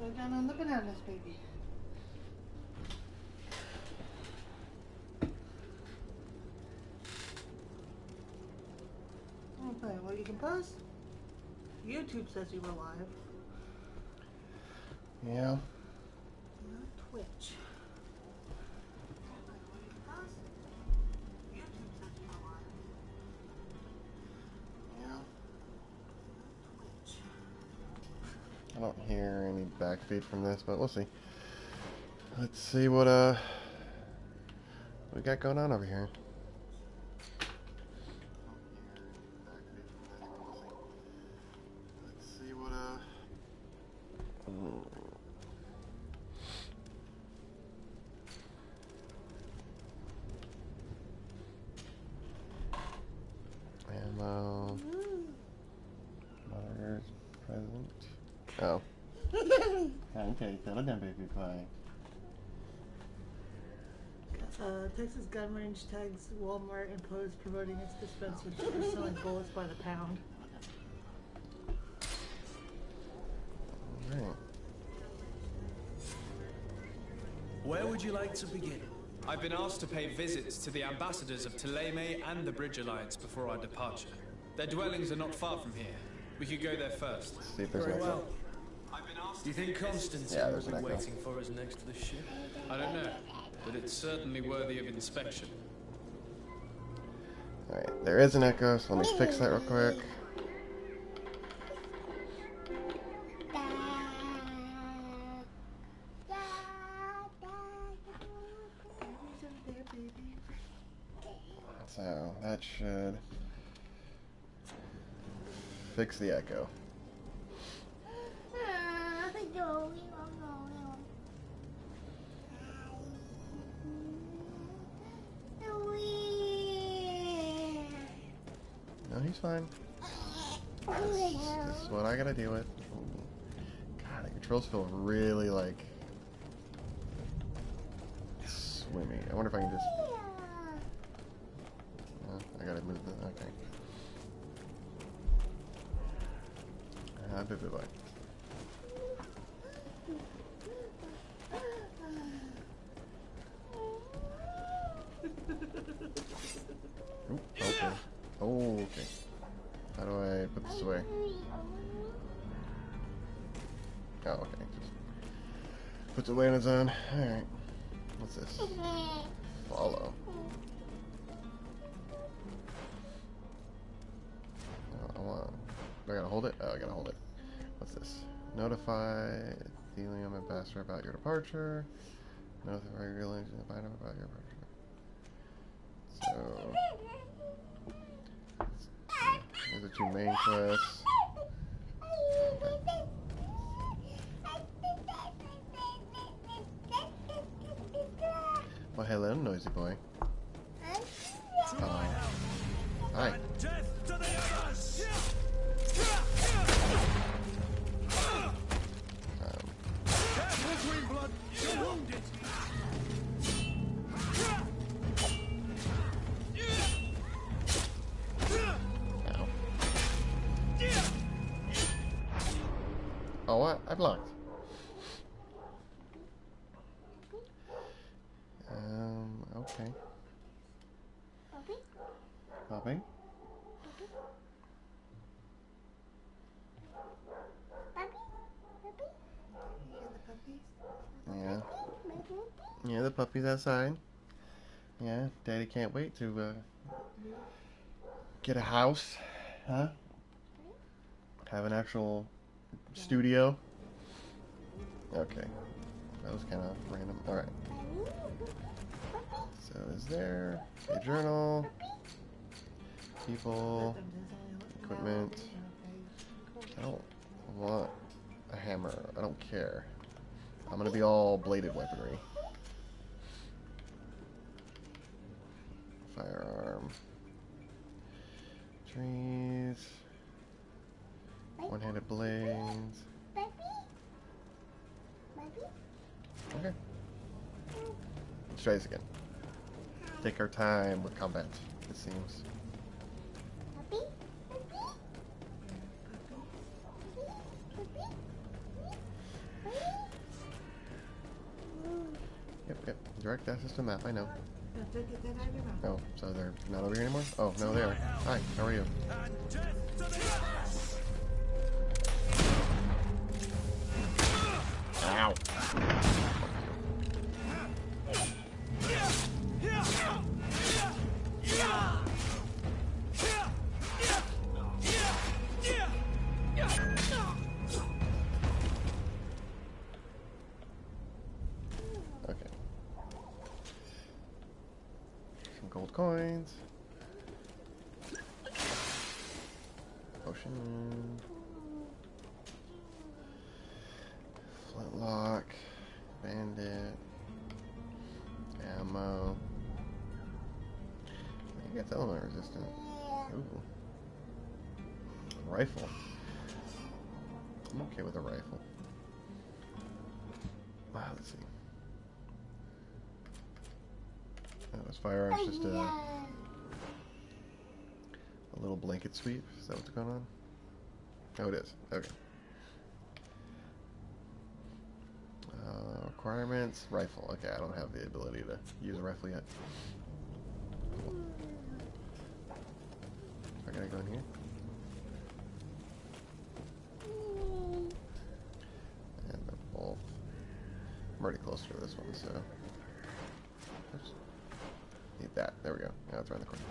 Go down on the bananas, baby. Okay, well, you can pause. YouTube says you were live. Yeah. Not Twitch. I don't hear any backfeed from this, but we'll see. Let's see what we got going on over here. Let's see what ammo. Mother's present. Oh. Okay, settle down, baby pie. Texas gun range tags Walmart imposed promoting its dispensers for selling bullets by the pound. Alright. Where would you like to begin? I've been asked to pay visits to the ambassadors of Thélème and the Bridge Alliance before our departure. Their dwellings are not far from here. We could go there first. See if there's an echo. Do you think Constantine will be waiting for us next to the ship? I don't know, but it's certainly worthy of inspection. Alright, there is an echo, so let me fix that real quick. So, that should fix the echo. No, he's fine. This is what I gotta deal with. God, the controls feel really like swimmy. I wonder if I can just. I gotta move the. Okay. Bye bye. Ooh, okay. Oh, okay. How do I put this away? Oh, okay. Just puts it away on its own. Alright. What's this? Follow. Do I gotta hold it? Oh, I gotta hold it. What's this? Notify Thelium Ambassador about your departure. Notify your village and the bind about your departure. So, these are two main quests. Okay. Well, hello, noisy boy. Oh. Hi. Death to the others! Careful, Greenblood! You're wounded! Ow. Oh, what? I blocked. Okay. Puppy? Yeah. Yeah, the puppy's outside. Yeah, Daddy can't wait to get a house, huh? Have an actual studio. Okay, that was kind of random. All right. So is there a journal? People, equipment. I don't want a hammer. I don't care. I'm gonna be all bladed weaponry. Firearm. Trees. One-handed blades. Okay. Let's try this again. Take our time with combat, it seems. Yep, direct access to map, I know. Yeah, don't get that out of your mouth. Oh, so they're not over here anymore? Oh, no, they are. Hi, how are you? And death to the others! Ow! Okay. Some gold coins. Potion. Flintlock. Bandit. Ammo. I think it's element resistant. Ooh. Rifle. I'm okay with a rifle. Wow, let's see. Oh, this firearm's just a little blanket sweep. Is that what's going on? Oh, it is. Okay. Requirements, rifle. Okay, I don't have the ability to use a rifle yet. Cool. I gotta go in here. And they're both. I'm already closer to this one, so. Oops. Need that. There we go. Now it's around the corner.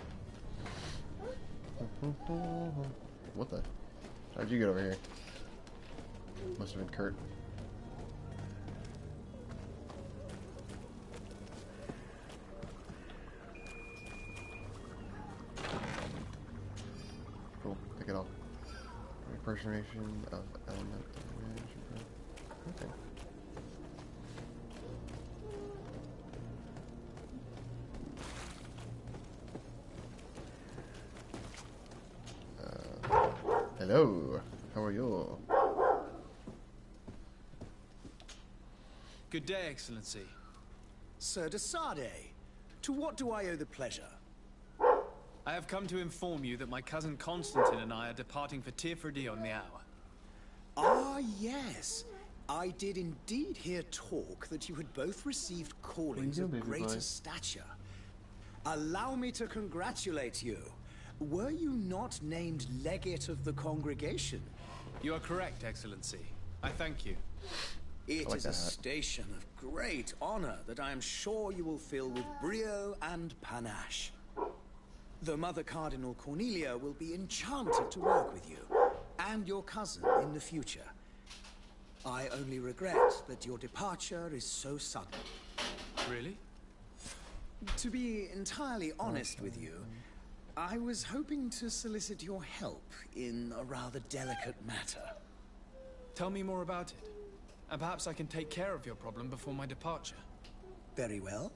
What the? How'd you get over here? Must have been Kurt. Cool. Pick it all. Impersonation of element damage. Okay. Hello. How are you? Good day, Excellency. Sir de Sade, to what do I owe the pleasure? I have come to inform you that my cousin Constantine and I are departing for Tirfredi on the hour. Ah, yes. I did indeed hear talk that you had both received callings of greater stature. Allow me to congratulate you. Were you not named legate of the congregation? You are correct, Excellency. I thank you. It like is a that. station of great honor that I am sure you will fill with brio and panache. The Mother Cardinal Cornelia will be enchanted to work with you, and your cousin in the future. I only regret that your departure is so sudden. Really? To be entirely honest with you, I was hoping to solicit your help in a rather delicate matter. Tell me more about it. And perhaps I can take care of your problem before my departure. Very well.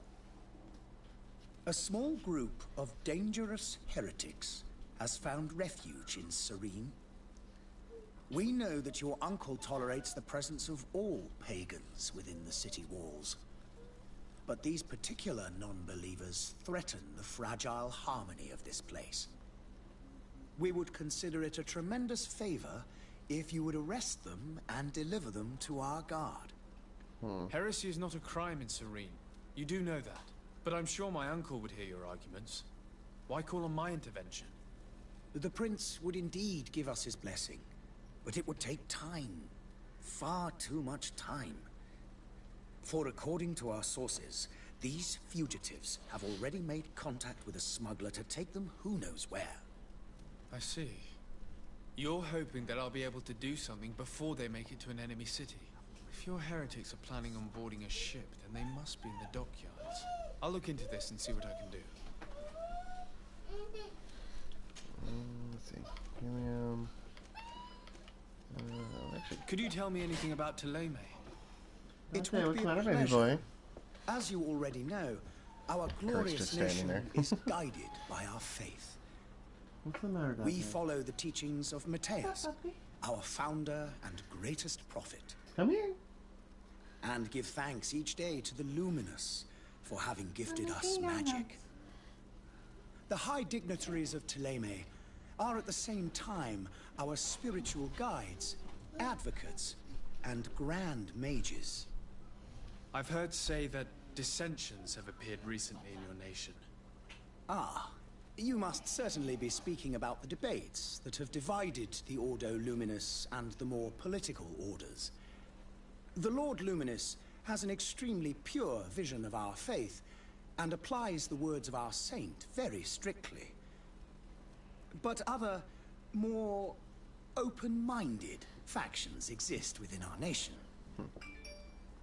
A small group of dangerous heretics has found refuge in Serene. We know that your uncle tolerates the presence of all pagans within the city walls. But these particular non-believers threaten the fragile harmony of this place. We would consider it a tremendous favor if you would arrest them and deliver them to our guard. Heresy is not a crime in Serene. You do know that. But I'm sure my uncle would hear your arguments. Why call on my intervention? The prince would indeed give us his blessing, but it would take time. Far too much time. For according to our sources, these fugitives have already made contact with a smuggler to take them who knows where. I see. You're hoping that I'll be able to do something before they make it to an enemy city. If your heretics are planning on boarding a ship, then they must be in the dockyards. I'll look into this and see what I can do. Let's see. Helium. Actually, Could you tell me anything about Thélème? It okay, would what's be the a matter, baby pleasure. boy? As you already know, our glorious just standing nation there. is guided by our faith. What's the matter, Doctor? We follow the teachings of Mateus, our founder and greatest prophet, Come here. and give thanks each day to the Luminous for having gifted us magic. The high dignitaries of Thélème are at the same time our spiritual guides, advocates, and grand mages. I've heard say that Dissensions have appeared recently in your nation. Ah, you must certainly be speaking about the debates that have divided the Ordo Luminous and the more political orders. The Lord Luminous has an extremely pure vision of our faith and applies the words of our saint very strictly. But other, more open-minded factions exist within our nation.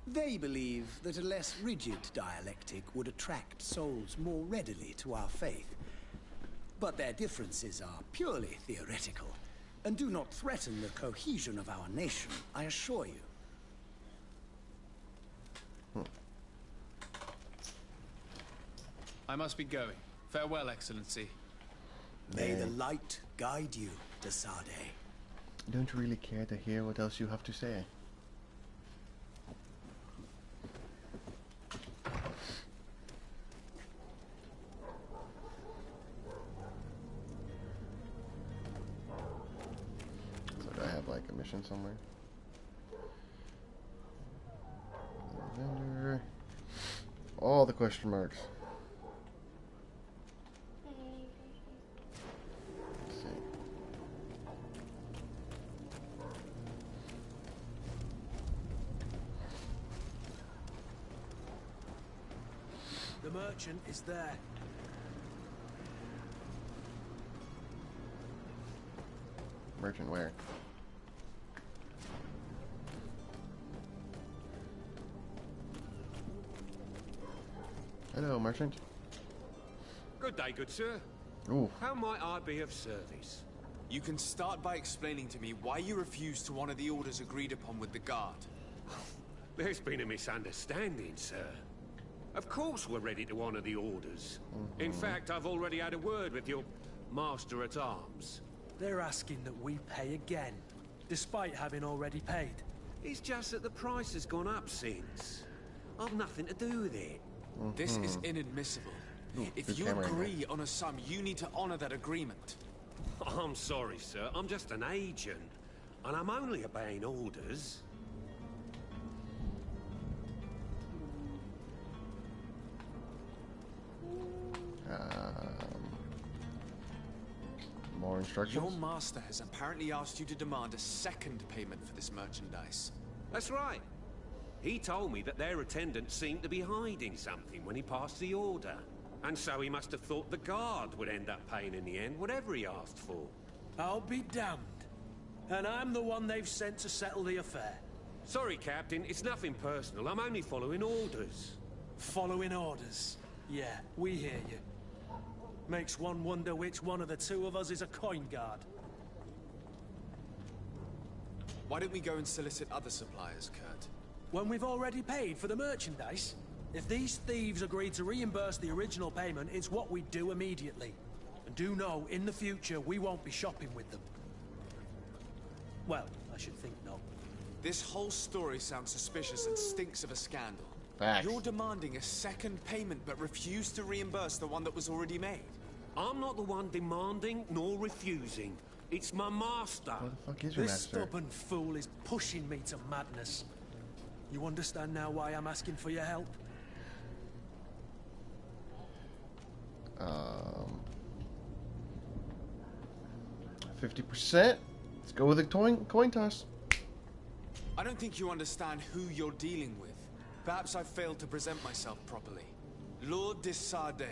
They believe that a less rigid dialectic would attract souls more readily to our faith. But their differences are purely theoretical and do not threaten the cohesion of our nation, I assure you. I must be going. Farewell, Excellency. May the light guide you, Desade. Don't really care to hear what else you have to say. So do I have like a mission somewhere? Vendor. All the question marks. Let's see. The merchant is there. Merchant where? Hello, merchant. Good day, good sir. Ooh. How might I be of service? You can start by explaining to me why you refuse to honor the orders agreed upon with the guard. There's been a misunderstanding, sir. Of course we're ready to honor the orders. In fact, I've already had a word with your master-at-arms. They're asking that we pay again, despite having already paid. It's just that the price has gone up since. I've nothing to do with it. This is inadmissible. If good you camera angle. agree on a sum, you need to honor that agreement. I'm sorry, sir. I'm just an agent. And I'm only obeying orders. More instructions? Your master has apparently asked you to demand a second payment for this merchandise. That's right. He told me that their attendant seemed to be hiding something when he passed the order. And so he must have thought the guard would end up paying in the end, whatever he asked for. I'll be damned. And I'm the one they've sent to settle the affair. Sorry, Captain, it's nothing personal. I'm only following orders. Following orders. Yeah, we hear you. Makes one wonder which one of the two of us is a coin guard. Why don't we go and solicit other suppliers, Kurt? When we've already paid for the merchandise? If these thieves agree to reimburse the original payment, it's what we do immediately. And do know, in the future, we won't be shopping with them. Well, I should think not. This whole story sounds suspicious and stinks of a scandal. Facts. You're demanding a second payment but refuse to reimburse the one that was already made. I'm not the one demanding nor refusing. It's my master. What the fuck is your This master? stubborn fool is pushing me to madness. You understand now why I'm asking for your help? 50%. Let's go with a coin toss. I don't think you understand who you're dealing with. Perhaps I failed to present myself properly. Lord de Sade,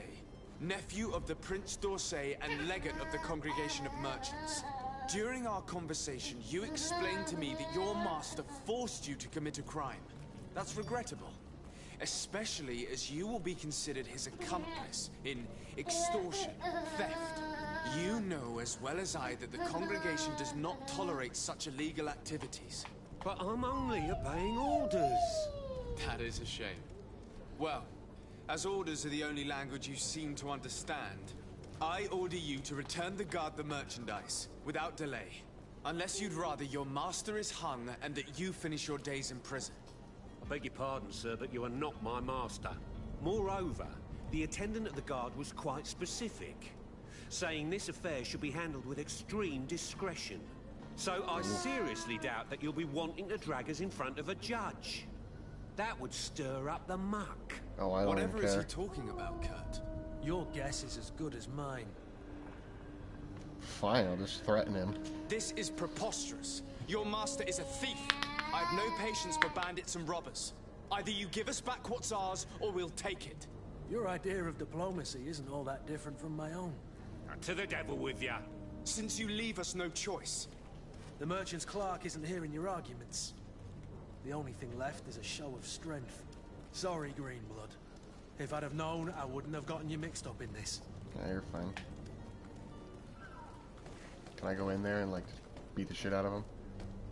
nephew of the Prince d'Orsay and legate of the Congregation of Merchants. During our conversation, you explained to me that your master forced you to commit a crime. That's regrettable, especially as you will be considered his accomplice in extortion, theft. You know as well as I that the congregation does not tolerate such illegal activities. But I'm only obeying orders. That is a shame. Well, as orders are the only language you seem to understand, I order you to return the guard the merchandise, without delay. Unless you'd rather your master is hung and that you finish your days in prison. I beg your pardon, sir, but you are not my master. Moreover, the attendant at the guard was quite specific, saying this affair should be handled with extreme discretion. So I seriously doubt that you'll be wanting to drag us in front of a judge. That would stir up the muck. Oh, I don't Whatever even is care. he talking about, Kurt? Your guess is as good as mine. Fine, I'll just threaten him. This is preposterous. Your master is a thief. I have no patience for bandits and robbers. Either you give us back what's ours, or we'll take it. Your idea of diplomacy isn't all that different from my own. To the devil with ya. Since you leave us no choice. The merchant's clerk isn't hearing your arguments. The only thing left is a show of strength. Sorry, Greenblood. If I'd have known, I wouldn't have gotten you mixed up in this. Yeah, you're fine. Can I go in there and like just beat the shit out of him?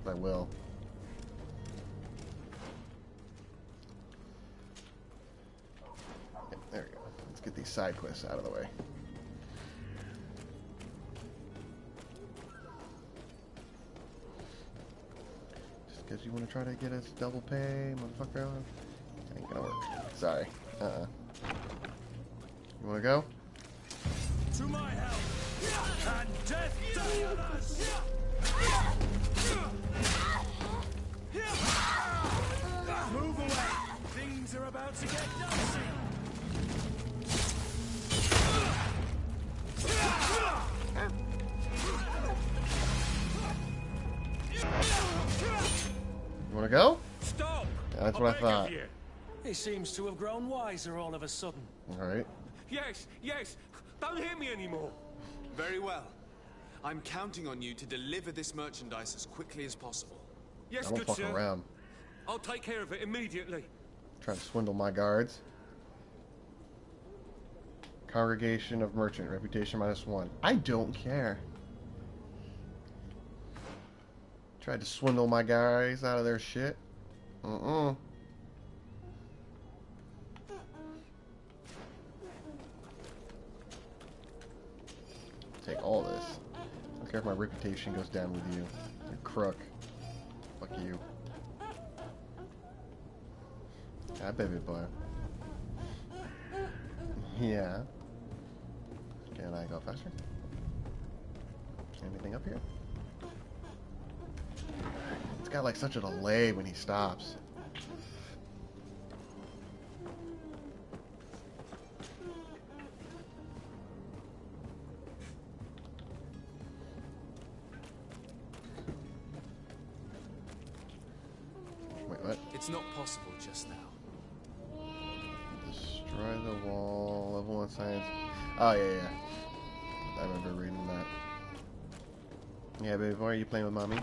I will. Yeah, there we go. Let's get these side quests out of the way. Just because you want to try to get us double pay, motherfucker. Ain't gonna work. Sorry. You wanna go? To my help! And death to others! Move away! Things are about to get dicey! You wanna go? Stop! Yeah, that's what I thought. He seems to have grown wiser all of a sudden. Alright. Yes, yes. Don't hit me anymore. Very well. I'm counting on you to deliver this merchandise as quickly as possible. Yes, I don't good fuck sir. around. I'll take care of it immediately. Trying to swindle my guards. Congregation of Merchant. Reputation -1. I don't care. Tried to swindle my guys out of their shit. Take all this. I don't care if my reputation goes down with you. You crook. Fuck you. Yeah, baby boy. Yeah. Can I go faster? Anything up here? It's got like such a delay when he stops. Wait, what? It's not possible just now. Destroy the wall. Level 1 science. Oh, yeah. I remember reading that. Yeah, baby boy, are you playing with mommy?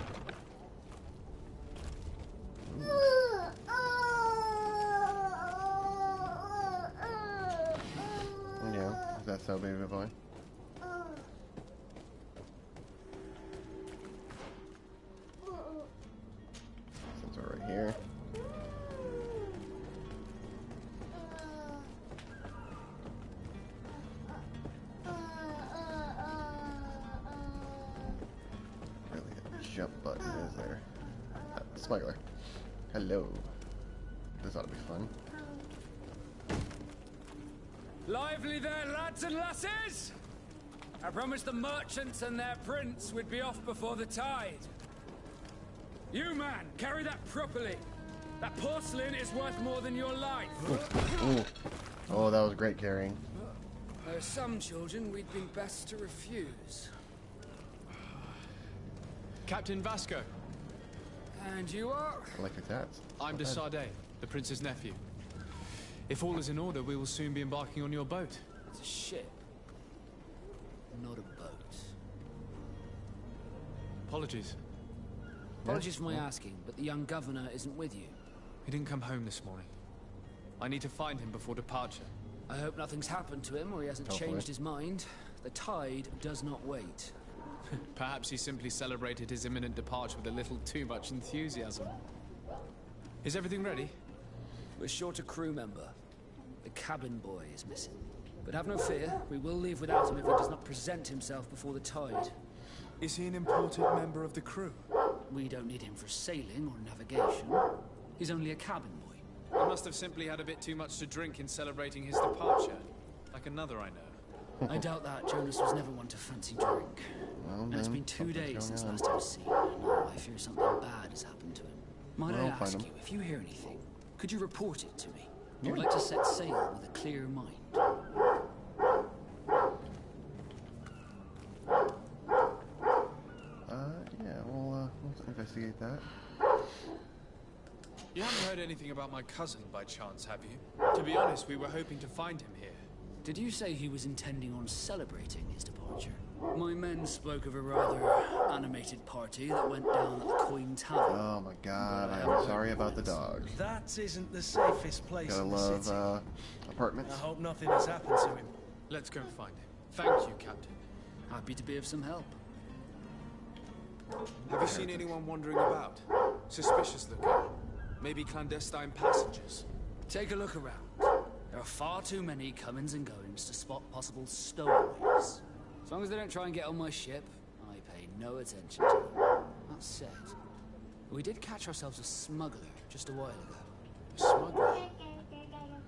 Yeah, is that so, baby boy? Since we're right here. Really, a jump button is there? Smuggler. Hello. This ought to be fun. Lively there, lads and lasses! I promised the merchants and their prince we'd be off before the tide. You, man, carry that properly. That porcelain is worth more than your life. Ooh. Oh, that was great carrying. There are some children we'd be best to refuse. Captain Vasco, And you are? I like your tats. I'm de Sade, the prince's nephew. If all is in order, we will soon be embarking on your boat. It's a ship, not a boat. Apologies. Apologies for my asking, but the young governor isn't with you. He didn't come home this morning. I need to find him before departure. I hope nothing's happened to him or he hasn't Hopefully. changed his mind. The tide does not wait. Perhaps he simply celebrated his imminent departure with a little too much enthusiasm. Is everything ready? We're short a crew member. The cabin boy is missing. But have no fear, we will leave without him if he does not present himself before the tide. Is he an important member of the crew? We don't need him for sailing or navigation. He's only a cabin boy. He must have simply had a bit too much to drink in celebrating his departure. Like another I know. I doubt that. Jonas was never one to fancy drink. Well, And it's then, been 2 something's days since going last I was seen, and I fear something bad has happened to him. Might Well, I I'll find ask him. you, if you hear anything, could you report it to me? I would like to set sail with a clear mind. Yeah, we'll investigate that. You haven't heard anything about my cousin by chance, have you? To be honest, we were hoping to find him here. Did you say he was intending on celebrating his departure? My men spoke of a rather animated party that went down at the Queen Tavern. Oh my god, I'm sorry about the dog. That isn't the safest place Gotta in the love city. apartments. I hope nothing has happened to him. Let's go and find him. Thank you, Captain. Happy to be of some help. Have you seen anyone wandering about? Suspicious looking. Maybe clandestine passengers. Take a look around. There are far too many comings and goings to spot possible stowaways. As long as they don't try and get on my ship, I pay no attention to them. That said, we did catch ourselves a smuggler just a while ago. A smuggler?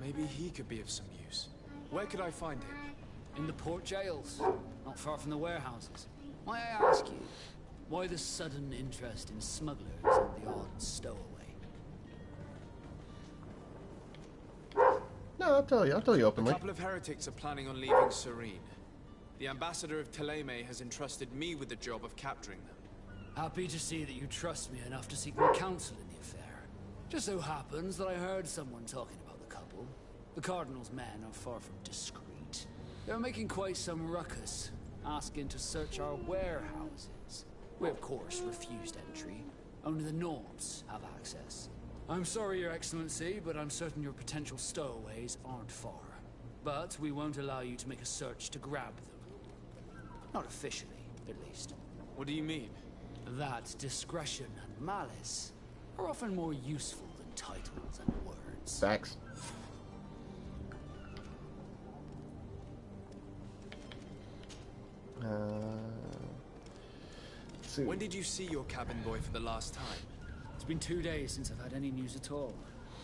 Maybe he could be of some use. Where could I find him? In the port jails, not far from the warehouses. May I ask you, why the sudden interest in smugglers and the odd stowaway? No, I'll tell you A openly. couple of heretics are planning on leaving Serene. The ambassador of Thélème has entrusted me with the job of capturing them. Happy to see that you trust me enough to seek my counsel in the affair. Just so happens that I heard someone talking about the couple. The Cardinal's men are far from discreet. They're making quite some ruckus, asking to search our warehouses. We, of course, refused entry. Only the Nords have access. I'm sorry, Your Excellency, but I'm certain your potential stowaways aren't far. But we won't allow you to make a search to grab them. Not officially, at least. What do you mean? That discretion and malice are often more useful than titles and words. Facts. Let's see. When did you see your cabin boy for the last time? It's been 2 days since I've had any news at all.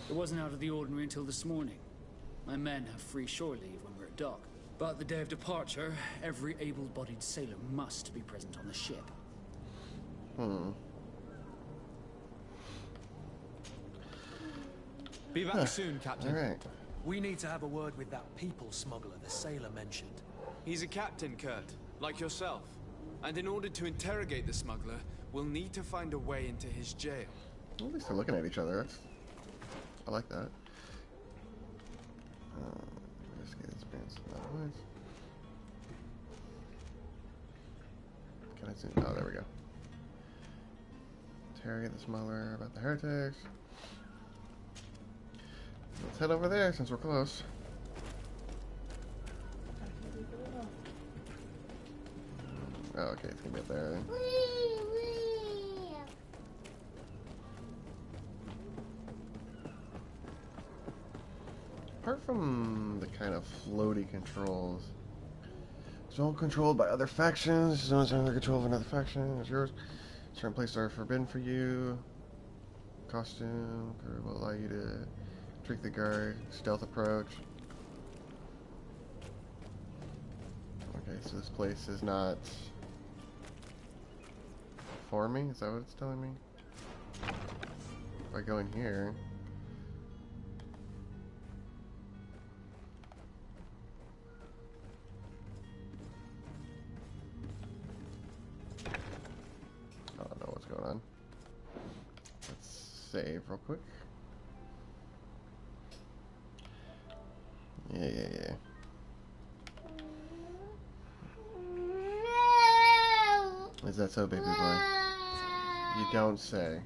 It wasn't out of the ordinary until this morning. My men have free shore leave when we're at dock. But the day of departure, every able-bodied sailor must be present on the ship. Be back soon, Captain. Alright. We need to have a word with that people smuggler the sailor mentioned. He's a captain, Kurt, like yourself. And in order to interrogate the smuggler, we'll need to find a way into his jail. Well, at least they're looking at each other. I like that. Investigate experience in other ways. Can I see? Oh, there we go. Interrogate the smuggler about the heretics. Let's head over there since we're close. Oh, okay, it's gonna be up there then. Apart from the kind of floaty controls, zone controlled by other factions. Zones under control of another faction is yours. Certain places are forbidden for you. Costume will allow you to trick the guard. Stealth approach. Okay, so this place is not for me. Is that what it's telling me? If I go in here. I don't know what's going on. Let's save real quick. Yeah. Is that so, baby boy? You don't say.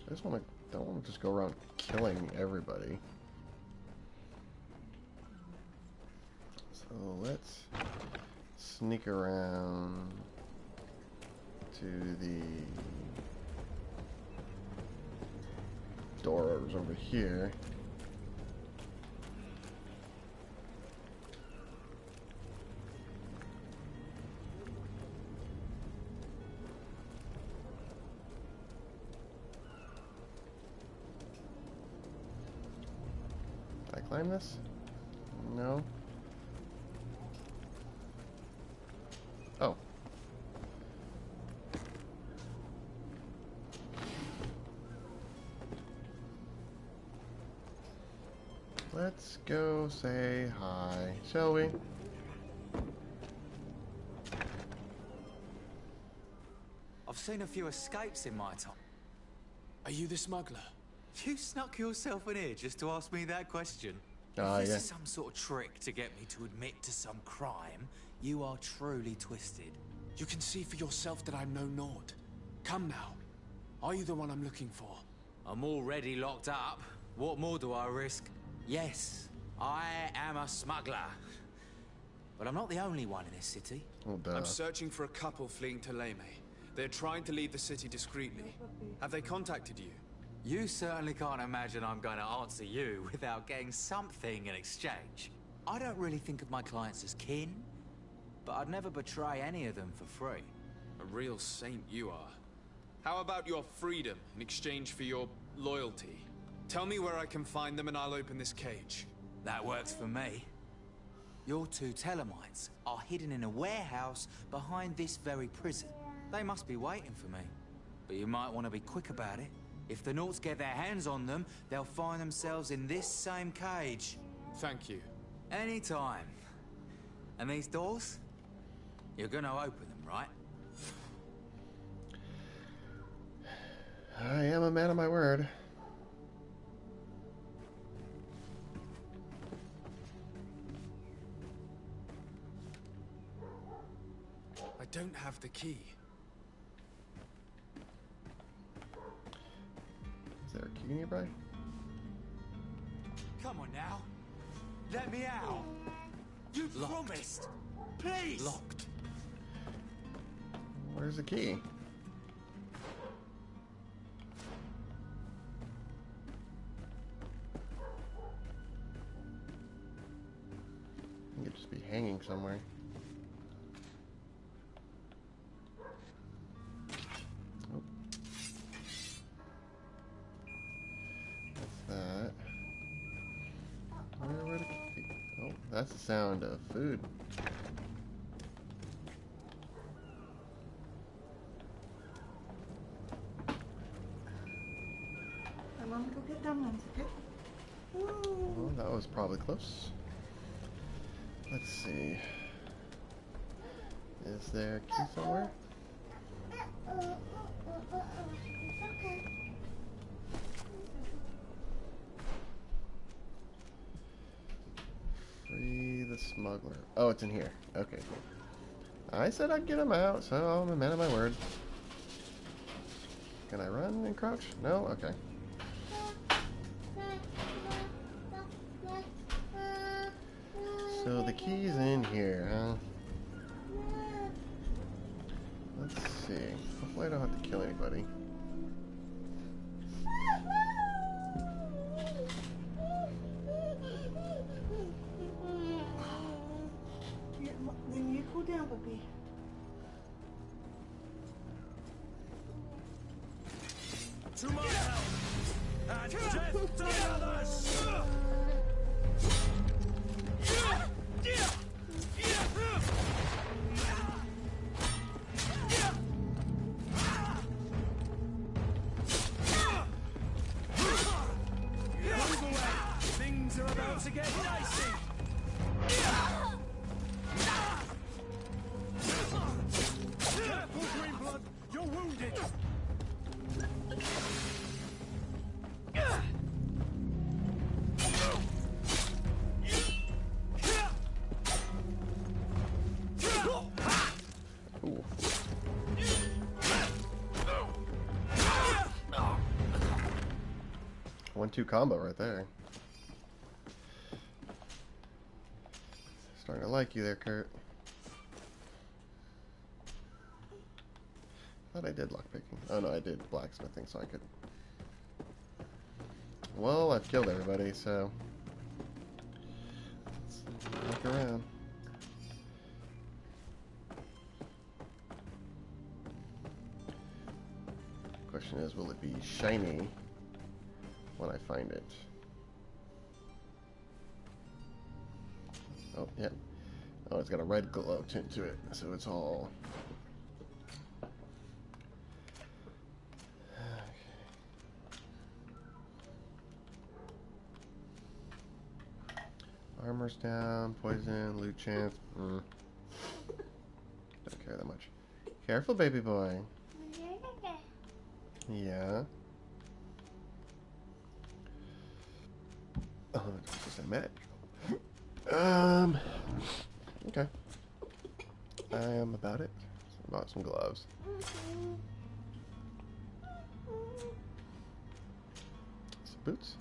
I just don't want to just go around killing everybody. So let's sneak around to the doors over here. Can I climb this? No. Oh. Let's go say hi, shall we? I've seen a few escapes in my time. Are you the smuggler? You snuck yourself in here just to ask me that question. Ah, If this yeah. is some sort of trick to get me to admit to some crime, you are truly twisted. You can see for yourself that I'm no Nord. Come now. Are you the one I'm looking for? I'm already locked up. What more do I risk? Yes, I am a smuggler. But I'm not the only one in this city. Oh, duh. I'm searching for a couple fleeing to Leme. They're trying to leave the city discreetly. Have they contacted you? You certainly can't imagine I'm going to answer you without getting something in exchange. I don't really think of my clients as kin, but I'd never betray any of them for free. A real saint you are. How about your freedom in exchange for your loyalty? Tell me where I can find them and I'll open this cage. That works for me. Your two Telemites are hidden in a warehouse behind this very prison. They must be waiting for me. But you might want to be quick about it. If the Nauts get their hands on them, they'll find themselves in this same cage. Thank you. Anytime. And these doors? You're gonna open them, right? I am a man of my word. I don't have the key. Is there a key nearby? Come on now. Let me out. You promised. Please. Locked. Where's the key? I think it'd just be hanging somewhere. Oh. That's that. Where would it be? Oh, that's the sound of food. I'm gonna go get dumplings, okay? Well, that was probably close. Let's see. Is there a key somewhere? Free the smuggler. Oh, it's in here. Okay, cool. I said I'd get him out, so I'm a man of my word. Can I run and crouch? No? Okay. So the key's in here, huh? Let's see. Hopefully I don't have to kill anybody. Yeah, then you cool down, puppy. To my help! And death to the others! Things are about to get dicey! Careful, Greenblood! You're wounded! Ooh. 1-2 combo right there. Starting to like you there, Kurt. Thought I did lockpicking. Oh no, I did blacksmithing, so I could. Well, I've killed everybody, so let's look around. Question is, will it be shiny when I find it? Oh, yeah. Oh, it's got a red glow tint to it, so it's all... Armor's down, poison, loot chance. Don't care that much. Careful, baby boy. Yeah. Oh, it's just a match. Okay. I am about it. Bought some gloves. Some boots.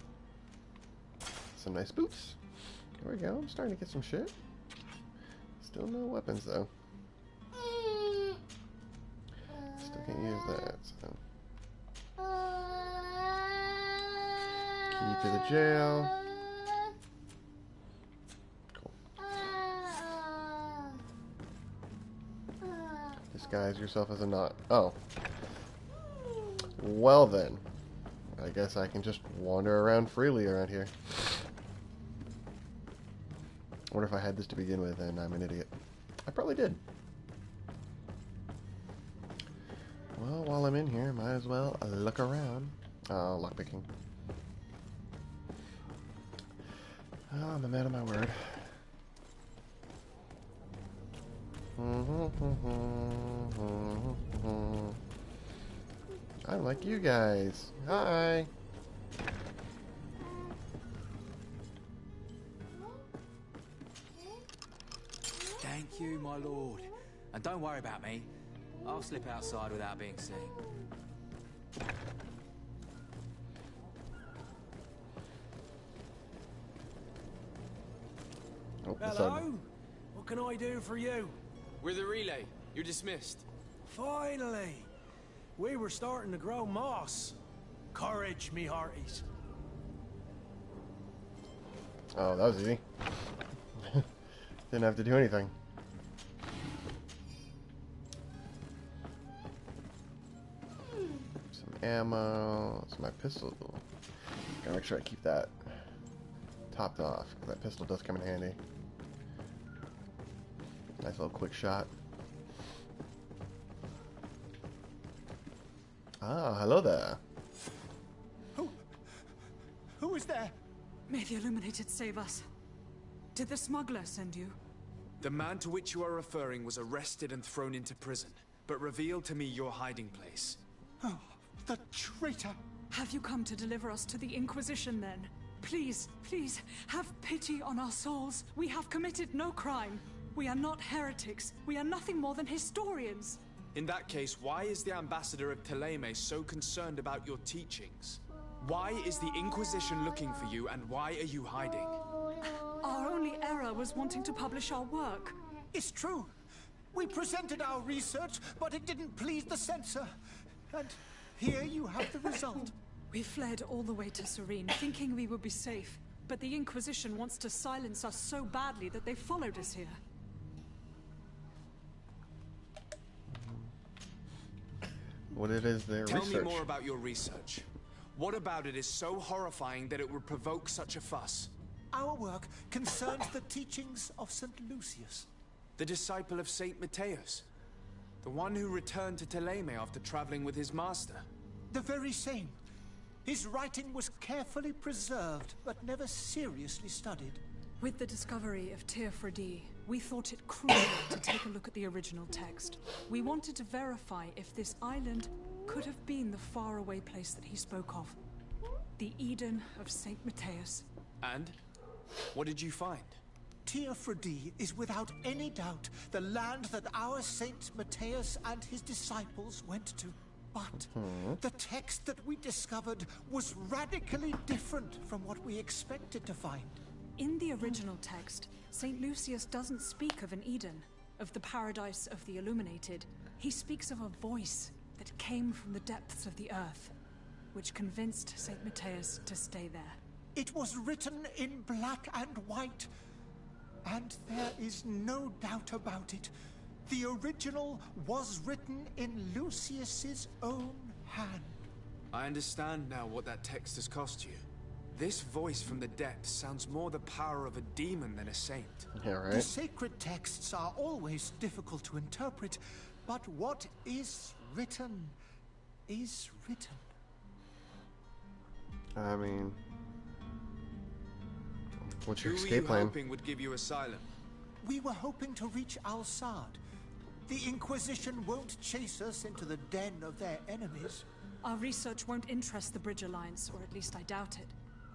Some nice boots. There we go. I'm starting to get some shit. Still no weapons though. Still can't use that. So. Key to the jail. Disguise yourself as a knot. Oh. Well then. I guess I can just wander around freely around here. I wonder if I had this to begin with and I'm an idiot. I probably did. Well, while I'm in here, might as well look around. Oh, lockpicking. Oh, I'm a man of my word. I'm like you guys. Hi. Thank you, my lord. And don't worry about me. I'll slip outside without being seen. Oh, Hello? What can I do for you? We're the relay. You're dismissed. Finally! We were starting to grow moss. Courage, me hearties. Oh, that was easy. Didn't have to do anything. Some ammo. It's my pistol. Gotta make sure I keep that topped off, because that pistol does come in handy. Nice little quick shot. Ah, hello there. Who is there? May the Illuminated save us. Did the smuggler send you? The man to which you are referring was arrested and thrown into prison, but revealed to me your hiding place. Oh, the traitor! Have you come to deliver us to the Inquisition then? Please, please, have pity on our souls. We have committed no crime. We are not heretics. We are nothing more than historians. In that case, why is the ambassador of Thélème so concerned about your teachings? Why is the Inquisition looking for you, and why are you hiding? Our only error was wanting to publish our work. It's true. We presented our research, but it didn't please the censor. And here you have the result. We fled all the way to Serene, thinking we would be safe. But the Inquisition wants to silence us so badly that they followed us here. What it is their research? Tell me more about your research. What about it is so horrifying that it would provoke such a fuss? Our work concerns the teachings of St. Lucius. The disciple of Saint Matthias. The one who returned to Thélème after traveling with his master. The very same. His writing was carefully preserved, but never seriously studied. With the discovery of Teofredi, we thought it crucial to take a look at the original text. We wanted to verify if this island could have been the faraway place that he spoke of. The Eden of Saint Matthias. And? What did you find? Teofredi is without any doubt the land that our Saint Matthias and his disciples went to. But the text that we discovered was radically different from what we expected to find. In the original text, St. Lucius doesn't speak of an Eden, of the paradise of the Illuminated. He speaks of a voice that came from the depths of the earth, which convinced St. Matthias to stay there. It was written in black and white, and there is no doubt about it. The original was written in Lucius's own hand. I understand now what that text has cost you. This voice from the depths sounds more the power of a demon than a saint. Yeah, right? The sacred texts are always difficult to interpret, but what is written is written. I mean, what's your Who were escape you plan? hoping would give you asylum? We were hoping to reach Al-Sad. The Inquisition won't chase us into the den of their enemies. Our research won't interest the Bridge Alliance, or at least I doubt it.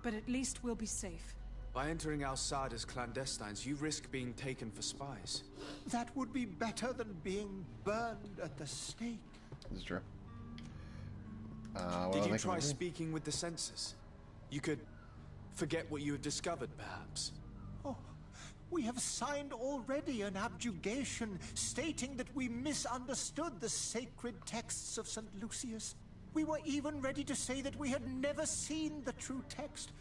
But at least we'll be safe. By entering Al-Sad as clandestines, you risk being taken for spies. That would be better than being burned at the stake. This is true. Did you try speaking with the censors? You could forget what you have discovered, perhaps. Oh, we have signed already an abjugation stating that we misunderstood the sacred texts of St. Lucius. We were even ready to say that we had never seen the true text,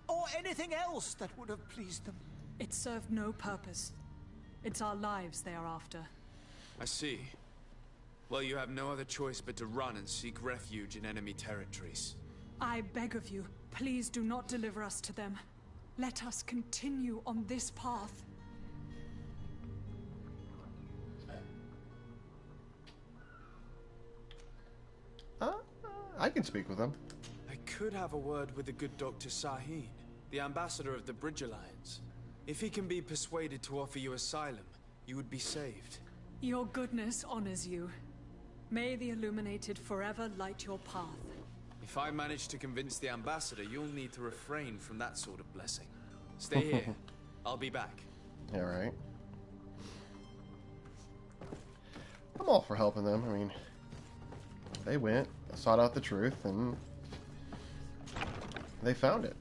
or anything else that would have pleased them. It served no purpose. It's our lives they are after. I see. Well, you have no other choice but to run and seek refuge in enemy territories. I beg of you, please do not deliver us to them. Let us continue on this path. I can speak with them. I could have a word with the good Dr. Sahin, the ambassador of the Bridge Alliance. If he can be persuaded to offer you asylum, you would be saved. Your goodness honors you. May the Illuminated forever light your path. If I manage to convince the ambassador, you'll need to refrain from that sort of blessing. Stay here. I'll be back. Yeah, right. I'm all for helping them. I mean, they went, sought out the truth, and they found it.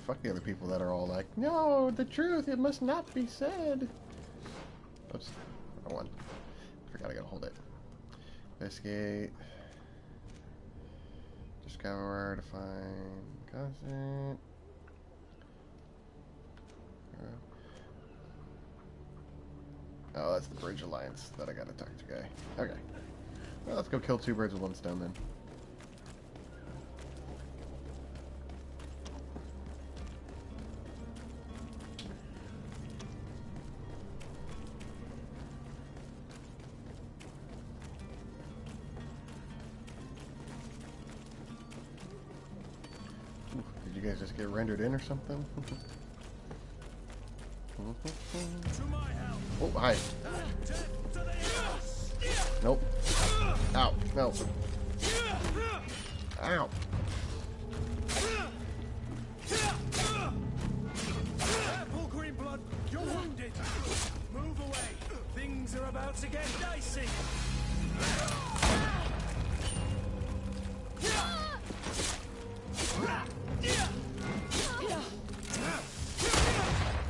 Fuck the other people that are all like, no, the truth, it must not be said. Oops, wrong one. Forgot I gotta hold it. Investigate. Discover where to find constant. Oh, that's the Bridge Alliance that I gotta talk to guy. Okay. Well, let's go kill two birds with one stone then. Ooh, did you guys just get rendered in or something? Oh, hi. Nope. Ow. No. Ow. Careful, Greenblood. You're wounded. Move away. Things are about to get dicey.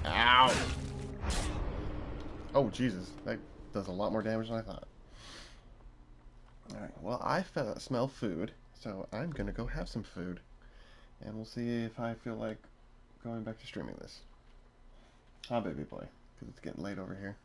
Ow. Oh, Jesus. That does a lot more damage than I thought. Alright, well, I smell food, so I'm going to go have some food. And we'll see if I feel like going back to streaming this. Baby boy, because it's getting late over here.